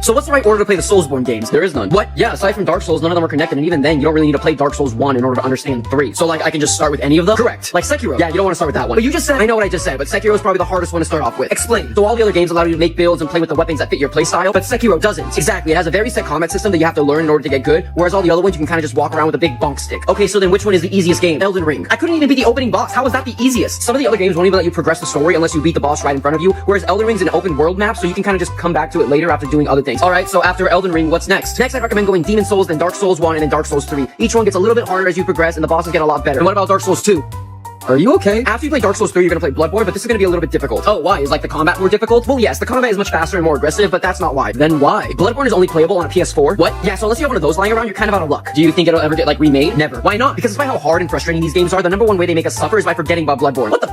So what's the right order to play the Soulsborne games? There is none. What? Yeah, aside from Dark Souls, none of them are connected, and even then, you don't really need to play Dark Souls 1 in order to understand 3. So like, I can just start with any of them? Correct. Like Sekiro. Yeah, you don't want to start with that one. But you just said, I know what I just said, but Sekiro is probably the hardest one to start off with. Explain. So all the other games allow you to make builds and play with the weapons that fit your playstyle, but Sekiro doesn't. Exactly, it has a very set combat system that you have to learn in order to get good, whereas all the other ones you can kind of just walk around with a big bonk stick. Okay, so then which one is the easiest game? Elden Ring. I couldn't even beat the opening boss. How is that the easiest? Some of the other games won't even let you progress the story unless you beat the boss right in front of you, whereas Elden Ring's an open world map, so you can kind of just come back to it later after doing other things. Alright, so after Elden Ring, what's next? Next, I'd recommend going Demon Souls, then Dark Souls 1, and then Dark Souls 3. Each one gets a little bit harder as you progress, and the bosses get a lot better. And what about Dark Souls 2? Are you okay? After you play Dark Souls 3, you're gonna play Bloodborne, but this is gonna be a little bit difficult. Oh, why? Is like the combat more difficult? Well, yes, the combat is much faster and more aggressive, but that's not why. Then why? Bloodborne is only playable on a PS4. What? Yeah, so unless you have one of those lying around, you're kind of out of luck. Do you think it'll ever get like remade? Never. Why not? Because despite how hard and frustrating these games are, the number one way they make us suffer is by forgetting about Bloodborne. What the